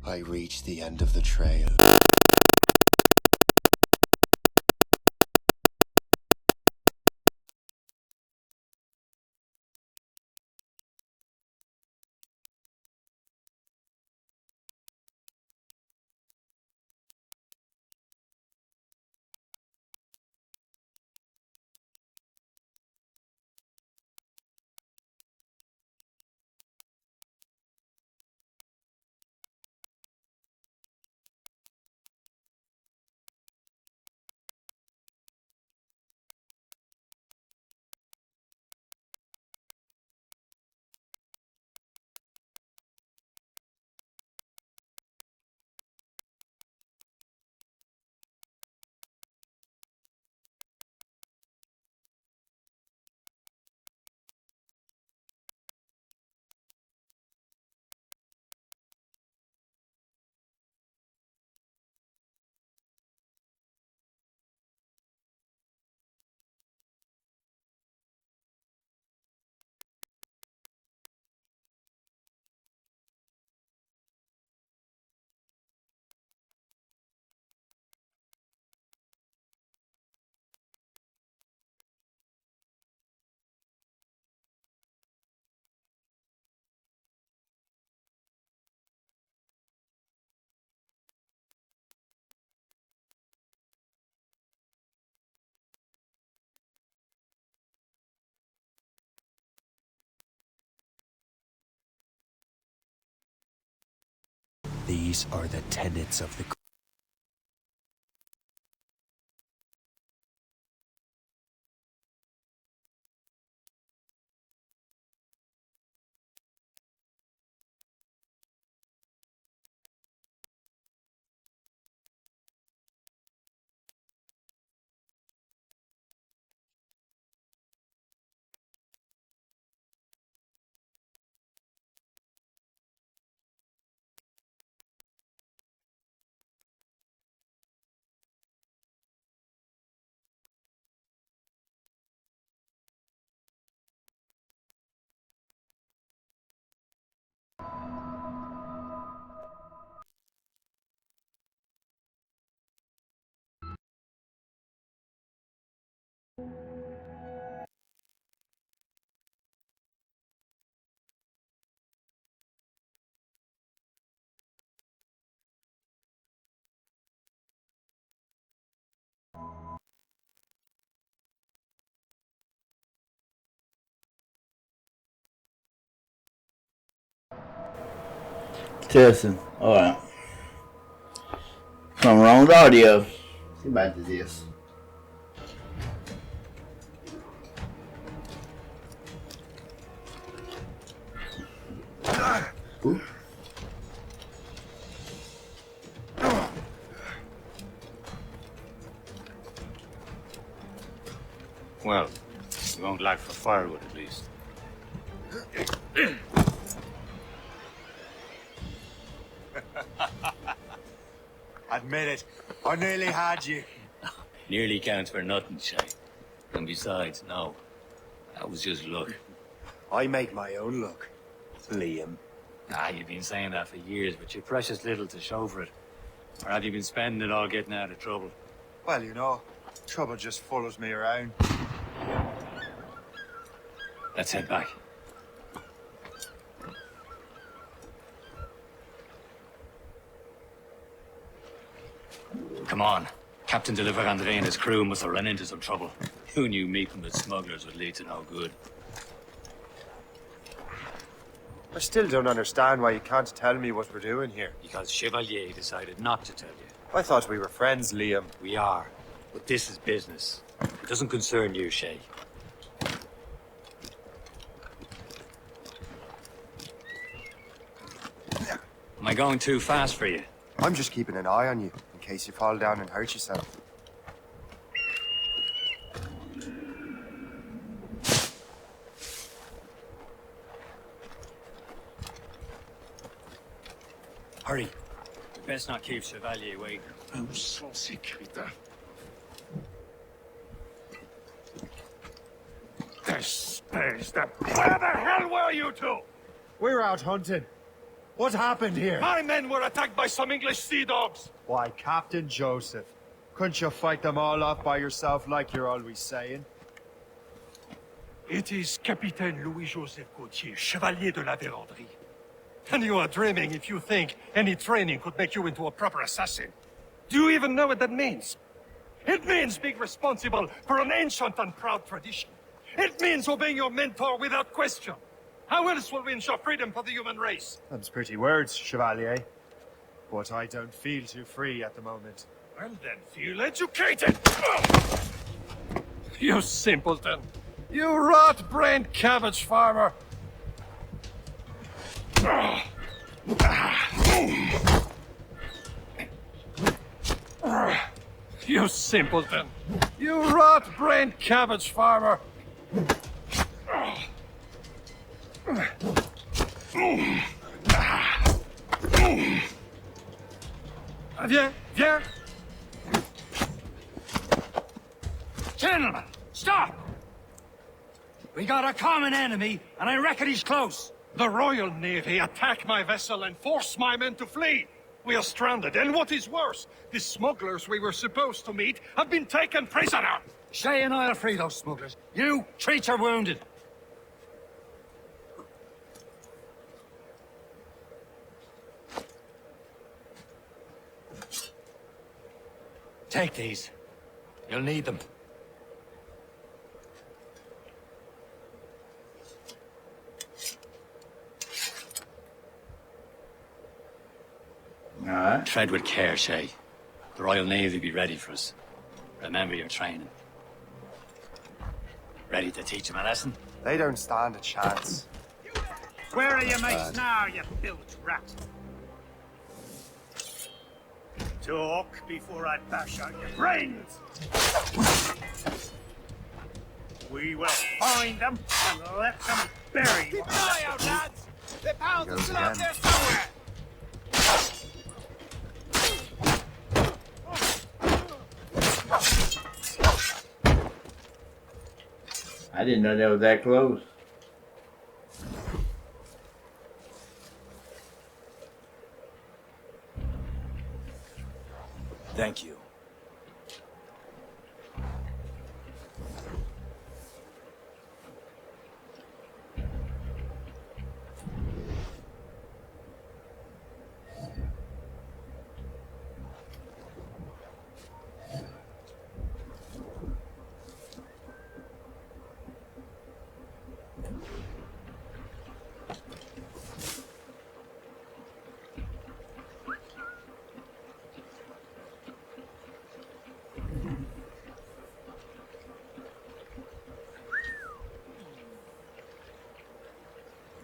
I reach the end of the trail. These are the tenets of the Testing. Alright. Something wrong with audio. See about this. Ooh. Well, we won't lack for firewood at least. Admit it, I nearly had you. Nearly counts for nothing, Shay. And besides, no. That was just luck. I make my own luck, Liam. You've been saying that for years, but you've precious little to show for it. Or have you been spending it all getting out of trouble? Well, you know, trouble just follows me around. Let's head back. Come on. Captain de Andre and his crew must have run into some trouble. Who knew meeting with smugglers would lead to no good? I still don't understand why you can't tell me what we're doing here. Because Chevalier decided not to tell you. I thought we were friends, Liam. We are. But this is business. It doesn't concern you, Shay. Am I going too fast for you? I'm just keeping an eye on you, in case you fall down and hurt yourself. Hurry. We best not keep Chevalier waiting. I'm so sick with that. This space that... Where the hell were you two? We're out hunting. What happened here? My men were attacked by some English sea dogs. Why, Captain Joseph, couldn't you fight them all off by yourself like you're always saying? It is Capitaine Louis-Joseph Gauthier, Chevalier de la Vérendrye. And you are dreaming if you think any training could make you into a proper assassin. Do you even know what that means? It means being responsible for an ancient and proud tradition. It means obeying your mentor without question. How else will we ensure freedom for the human race? Them's pretty words, Chevalier. But I don't feel too free at the moment. Well then, feel educated! You simpleton! You rot-brained cabbage farmer! You simpleton! You rot-brained cabbage farmer! Viens, viens! Gentlemen, stop! We got a common enemy, and I reckon he's close. The Royal Navy attacked my vessel and forced my men to flee. We are stranded, and what is worse, the smugglers we were supposed to meet have been taken prisoner. Shay and I'll free those smugglers. You, treat your wounded. Take these. You'll need them. Alright. Tread with care, Shay. The Royal Navy will be ready for us. Remember your training. Ready to teach them a lesson? They don't stand a chance. Where are your mates now, you bilge rat? Talk before I bash out your brains! We will find them and let them bury you. Keep an eye out, lads! Their pals are Goes still out again. there somewhere! I didn't know they was that close. Thank you.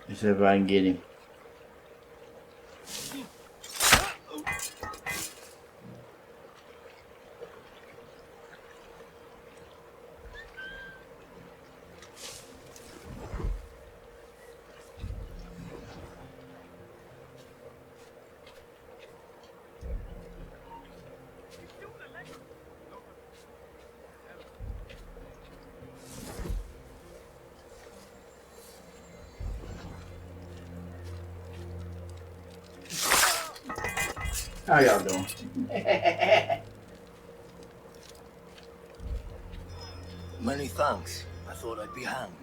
Let's see if I can get him. How y'all doing? Many thanks. I thought I'd be hanged.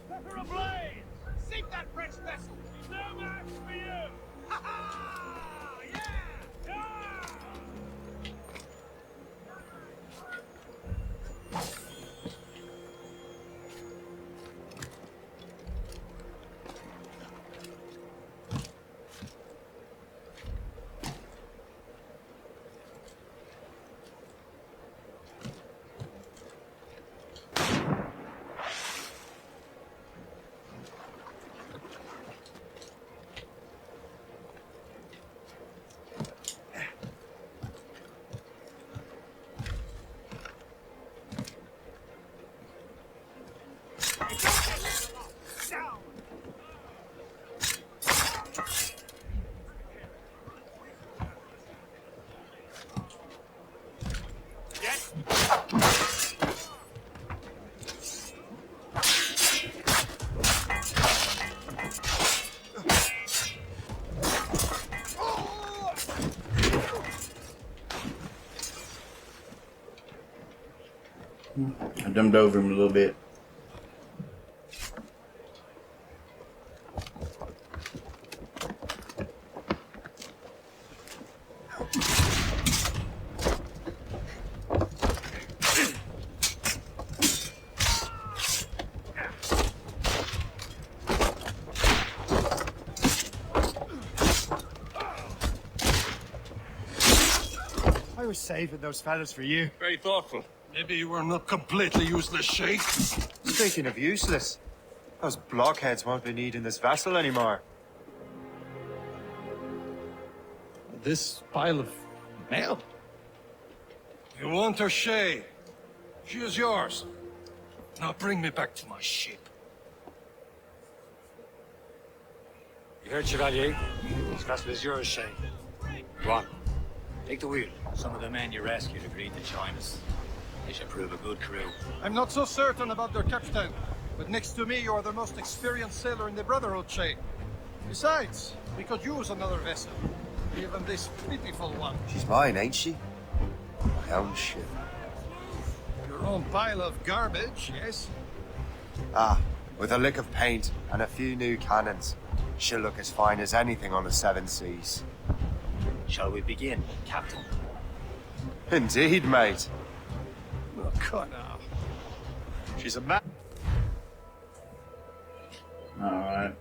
Set her ablaze! Sink that French vessel! She's no match for you! Ha ha! Yeah! Yeah! I dumped over him a little bit. I was saving those fellas for you. Very thoughtful. Maybe you were not completely useless, Shay. Speaking of useless, those blockheads won't be needing this vessel anymore. This pile of mail? You want her, Shay? She is yours. Now bring me back to my ship. You heard, Chevalier? This vessel is yours, Shay. Go on. Take the wheel. Some of the men you rescued agreed to join us. They should prove a good crew. I'm not so certain about their captain, but next to me you are the most experienced sailor in the Brotherhood, Shay. Besides, we could use another vessel. Even this pitiful one. She's mine, ain't she? My own ship. Your own pile of garbage, yes? Ah, with a lick of paint and a few new cannons, she'll look as fine as anything on the seven seas. Shall we begin, Captain? Indeed, mate. Oh, God, now. She's a man. Alright.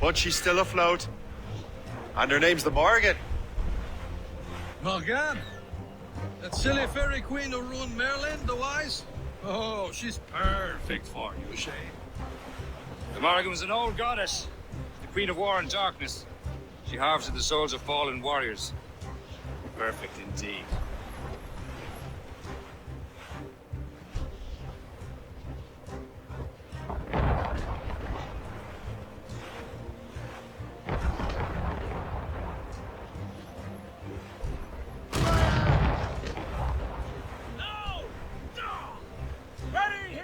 But she's still afloat. And her name's the Morgan. Morgan? That silly fairy queen who ruined Merlin, the wise? Oh, she's perfect for you, Shay. The Morrigan was an old goddess, the Queen of War and Darkness. She harvested the souls of fallen warriors. Perfect indeed. No! No! Ready here!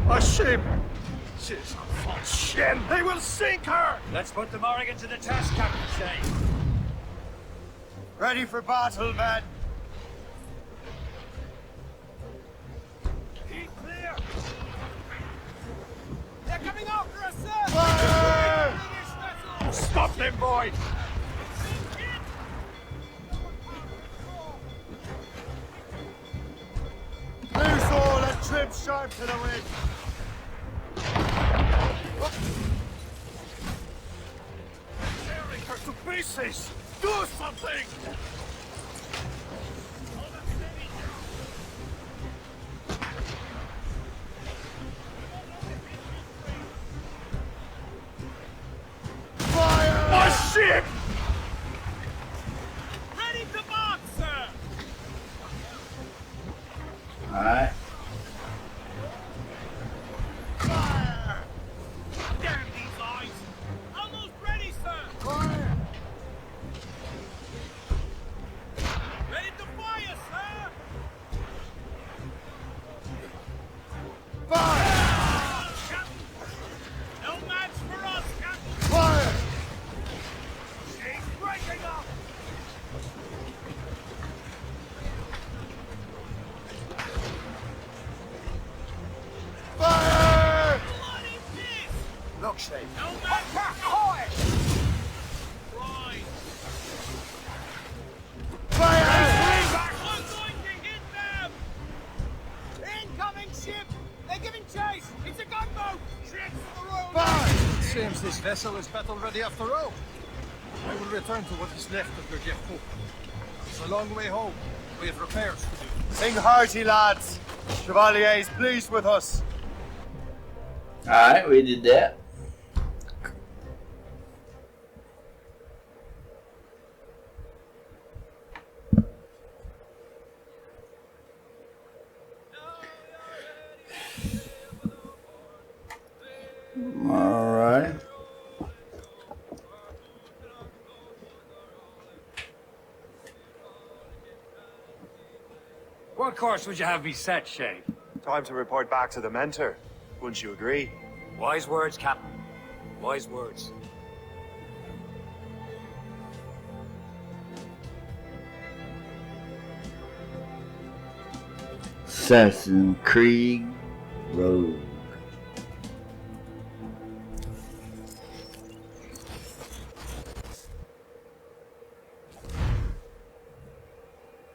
A ship! She's a false shin! They will sink her! Let's put the Morrigan to the test, Captain Shay. Ready for battle, men! Keep clear! They're coming after us, sir! Fire! British vessel! Stop them, boy! Loose all and trim sharp to the wind! Tearing her to pieces! Do something! Fire! My ship! Ready to march, sir! Alright. Fire! Damn these eyes! Almost ready, sir! Fire! Ready to fire, sir! Fire! No match for us, Captain! Fire! She's breaking up! Fire! What is this? Look, Shay. No match for us! Right. Fire! I'm going to hit them! Incoming ship! They're giving chase! It's a gunboat! Ships for the Royal Fire! It seems this vessel is battle-ready after all. I will return to what is left of the Gerfaut. It's a long way home. We have repairs to do. Sing hearty, lads. Chevalier is pleased with us. Alright, we did that. Alright. What course would you have me set, Shay? Time to report back to the mentor. Wouldn't you agree? Wise words, Captain. Wise words. Assassin's Creed Rogue.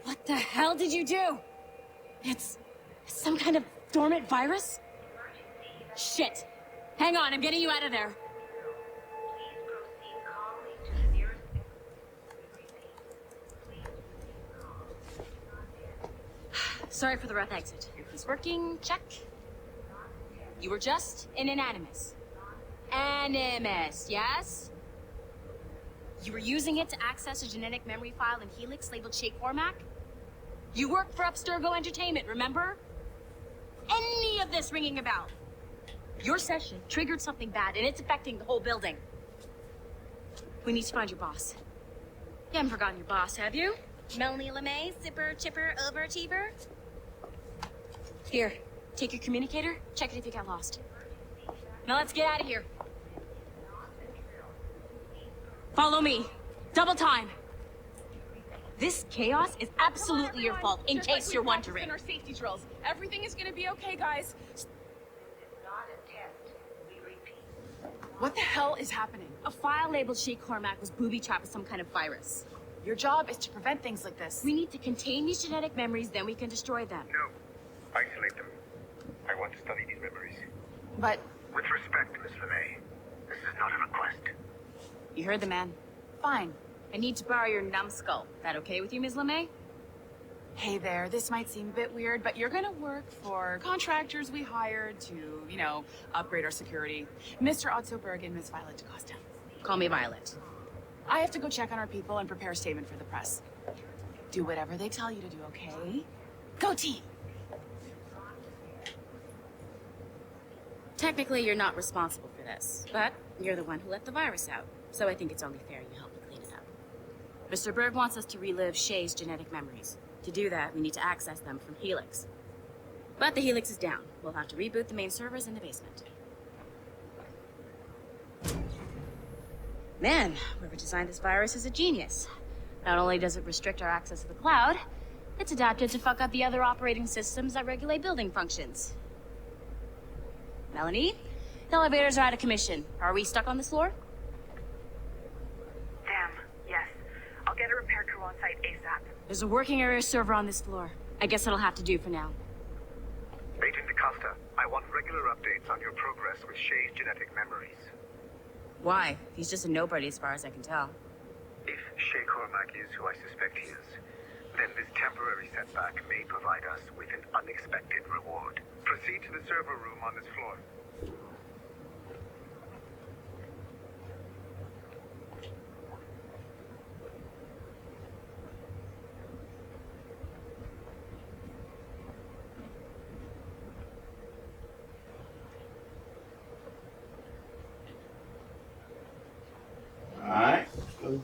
What the hell did you do? It's some kind of dormant virus? Shit. Hang on, I'm getting you out of there. Sorry for the rough exit. Earpiece working, check. You were just in an Animus. Animus, yes? You were using it to access a genetic memory file in Helix labeled Shay Cormac? You worked for Abstergo Entertainment, remember? Any of this ringing a bell? Your session triggered something bad, and it's affecting the whole building. We need to find your boss. You haven't forgotten your boss, have you? Melanie LeMay, zipper, chipper, overachiever? Here, take your communicator, check it if you got lost. Now let's get out of here. Follow me. Double time. This chaos is absolutely your fault, in case you're wondering. Our safety drills. Everything is gonna be okay, guys. What the hell is happening? A file labeled Shay Cormac was booby-trapped with some kind of virus. Your job is to prevent things like this. We need to contain these genetic memories, then we can destroy them. No. Isolate them. I want to study these memories. But With respect, Miss LeMay, this is not a request. You heard the man. fine. I need to borrow your numbskull. That okay with you, Ms. LeMay? Hey there, this might seem a bit weird, but you're gonna work for contractors we hired to, you know, upgrade our security. Mr. Otto Berg and Miss Violet DaCosta. Call me Violet. I have to go check on our people and prepare a statement for the press. Do whatever they tell you to do, okay? Go team! Technically, you're not responsible for this, but you're the one who let the virus out, so I think it's only fair you help me clean it up. Mr. Berg wants us to relive Shay's genetic memories. To do that, we need to access them from Helix. But the Helix is down. We'll have to reboot the main servers in the basement. Man, whoever designed this virus is a genius. Not only does it restrict our access to the cloud, it's adapted to fuck up the other operating systems that regulate building functions. Melanie, the elevators are out of commission. Are we stuck on this floor? Damn, yes. I'll get a repair crew on site ASAP. There's a working area server on this floor. I guess that'll have to do for now. Agent DaCosta, I want regular updates on your progress with Shay's genetic memories. Why? He's just a nobody as far as I can tell. If Shay Cormac is who I suspect he is, then this temporary setback may provide us with an unexpected reward. Proceed to the server room on this floor. Alright. Do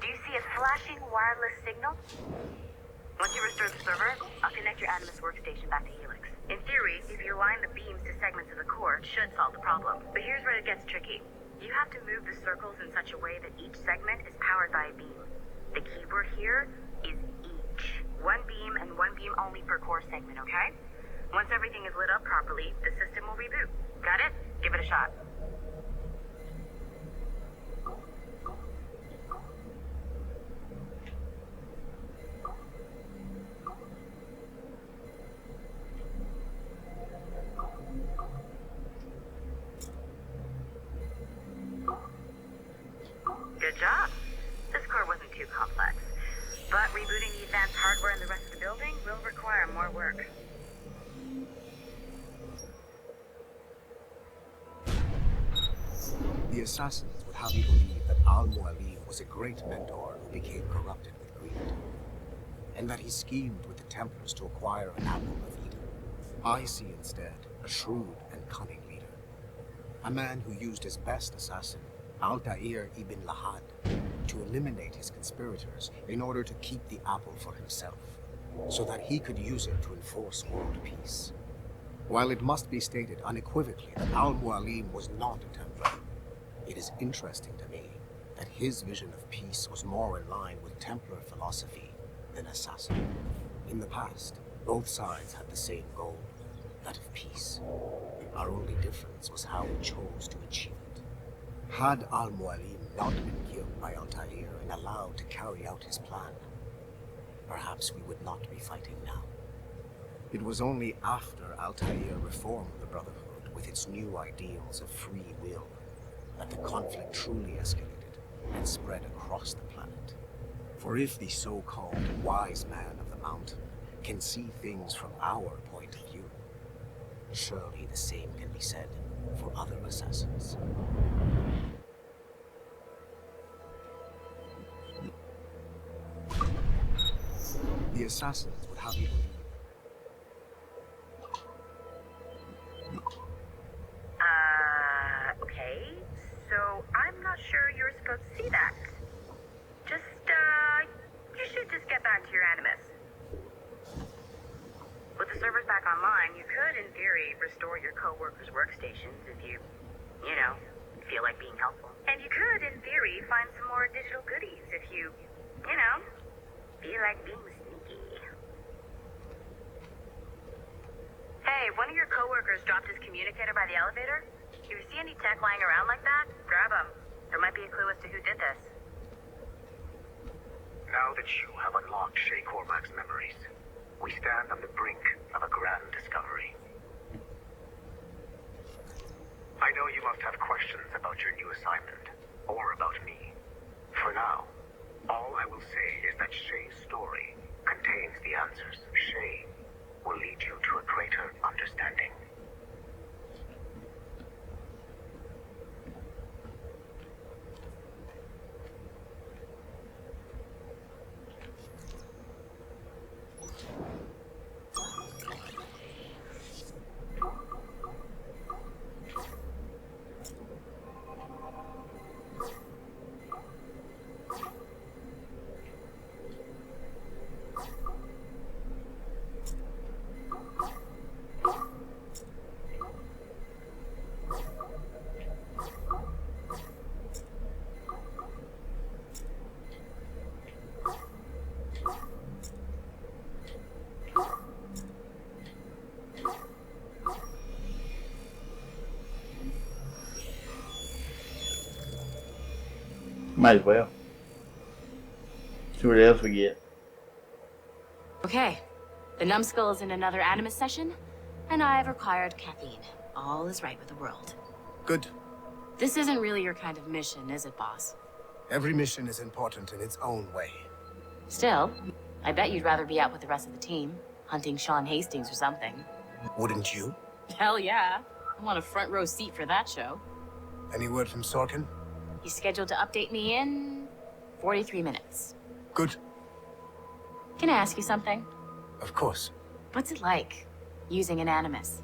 you see a flashing wireless signal? Once you restore the server, I'll connect your Animus workstation back to Helix. In theory, if you align the beams to segments of the core, it should solve the problem. But here's where it gets tricky. You have to move the circles in such a way that each segment is powered by a beam. The keyword here is each. One beam and one beam only per core segment, okay? Once everything is lit up properly, the system will reboot. Got it? Give it a shot. Good job. This core wasn't too complex. But rebooting the advanced hardware in the rest of the building will require more work. The assassins would have you believe that Al-Mualim was a great mentor who became corrupted with greed, and that he schemed with the Templars to acquire an apple of Eden. I see instead a shrewd and cunning leader, a man who used his best assassin Altair ibn Lahad to eliminate his conspirators in order to keep the apple for himself, so that he could use it to enforce world peace. While it must be stated unequivocally that Al-Mualim was not a Templar, it is interesting to me that his vision of peace was more in line with Templar philosophy than Assassin. In the past, both sides had the same goal, that of peace. Our only difference was how we chose to achieve it. Had Al-Mualim not been killed by Altair and allowed to carry out his plan, perhaps we would not be fighting now. It was only after Altair reformed the Brotherhood with its new ideals of free will that the conflict truly escalated and spread across the planet. For if the so-called wise man of the mountain can see things from our point of view, surely the same can be said for other assassins. The assassins would have you believe. Okay. So I'm not sure you're supposed to see that. You should just get back to your Animus. With the servers back online, you could, in theory, restore your co-workers' workstations if you feel like being helpful. And you could, in theory, find some more digital goodies if you feel like being sneaky. Hey, one of your co-workers dropped his communicator by the elevator. If you see any tech lying around like that, grab them. There might be a clue as to who did this. Now that you have unlocked Shay Cormac's memories, we stand on the brink of a grand discovery. I know you must have questions about your new assignment, or about me. For now, all I will say is that Shay's story contains the answers. Shay will lead you to a greater understanding. Might as well. See what else we get. Okay. The numbskull is in another Animus session, and I've required caffeine. All is right with the world. Good. This isn't really your kind of mission, is it, boss? Every mission is important in its own way. Still, I bet you'd rather be out with the rest of the team, hunting Sean Hastings or something. Wouldn't you? Hell yeah. I want a front row seat for that show. Any word from Sorkin? He's scheduled to update me in 43 minutes. Good. Can I ask you something? Of course. What's it like, using an Animus?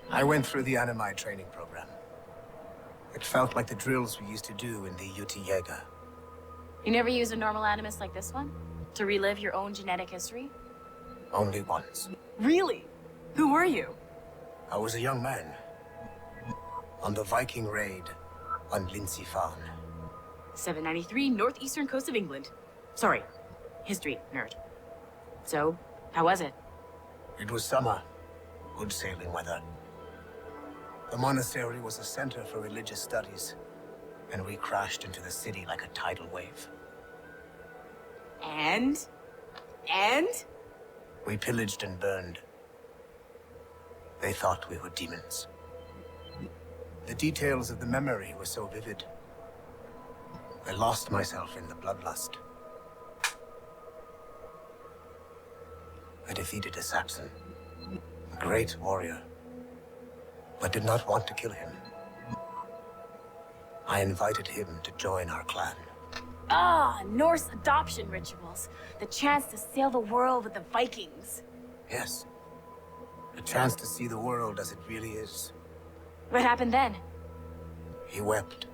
I went through the Animi training program. It felt like the drills we used to do in the UT Jaeger. You never use a normal Animus like this one? To relive your own genetic history? Only once. Really? Who were you? I was a young man. On the Viking raid on Lindsey Farm. 793, northeastern coast of England. Sorry, history nerd. So, how was it? It was summer. Good sailing weather. The monastery was a center for religious studies, and we crashed into the city like a tidal wave. And? We pillaged and burned. They thought we were demons. The details of the memory were so vivid. I lost myself in the bloodlust. I defeated a Saxon, a great warrior, but did not want to kill him. I invited him to join our clan. Ah, Norse adoption rituals. The chance to sail the world with the Vikings. Yes. A chance to see the world as it really is. What happened then? He wept.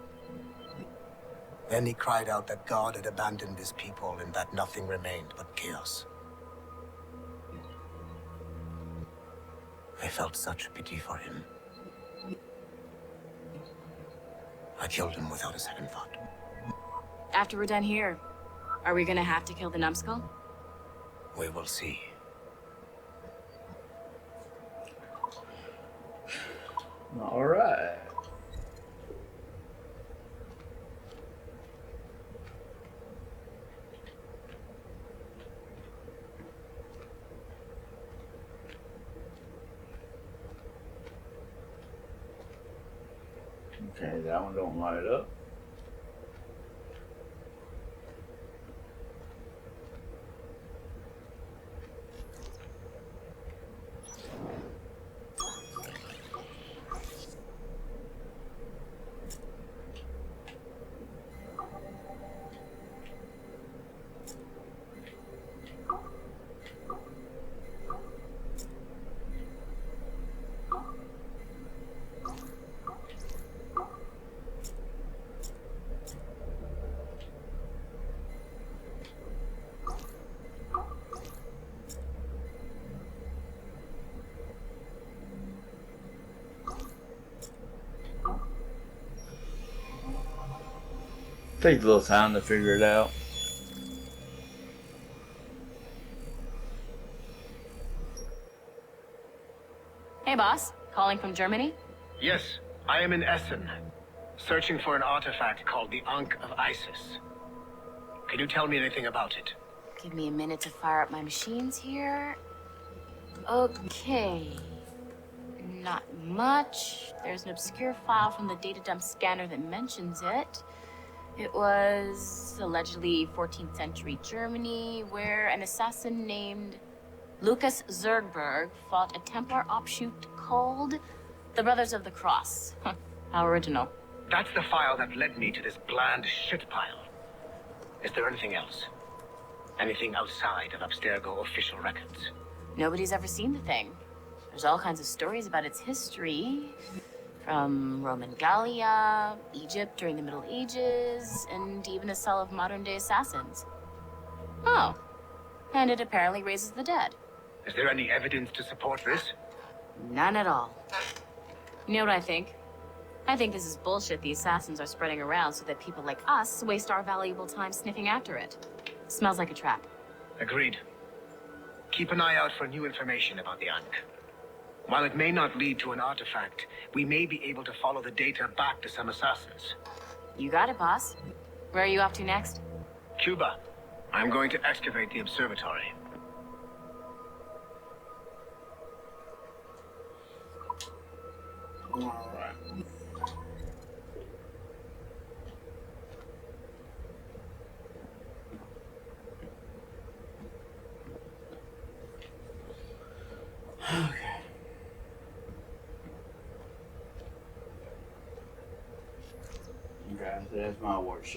Then he cried out that God had abandoned his people and that nothing remained but chaos. I felt such pity for him. I killed him without a second thought. After we're done here, are we gonna have to kill the numbskull? We will see. All right. Okay, that one don't light up. Takes a little time to figure it out. Hey, boss. Calling from Germany? Yes, I am in Essen, searching for an artifact called the Ankh of Isis. Can you tell me anything about it? Give me a minute to fire up my machines here. Okay. Not much. There's an obscure file from the data dump scanner that mentions it. It was allegedly 14th century Germany, where an assassin named Lucas Zergberg fought a Templar offshoot called the Brothers of the Cross. How original. That's the file that led me to this bland shit pile. Is there anything else? Anything outside of Abstergo official records? Nobody's ever seen the thing. There's all kinds of stories about its history. From Roman Gallia, Egypt during the Middle Ages, and even a cell of modern-day assassins. Oh. And it apparently raises the dead. Is there any evidence to support this? None at all. You know what I think? I think this is bullshit the assassins are spreading around so that people like us waste our valuable time sniffing after it. Smells like a trap. Agreed. Keep an eye out for new information about the Ankh. While it may not lead to an artifact, we may be able to follow the data back to some assassins. You got it, boss. Where are you off to next? Cuba. I'm going to excavate the observatory. All right. Okay. Okay, so that's my workshop.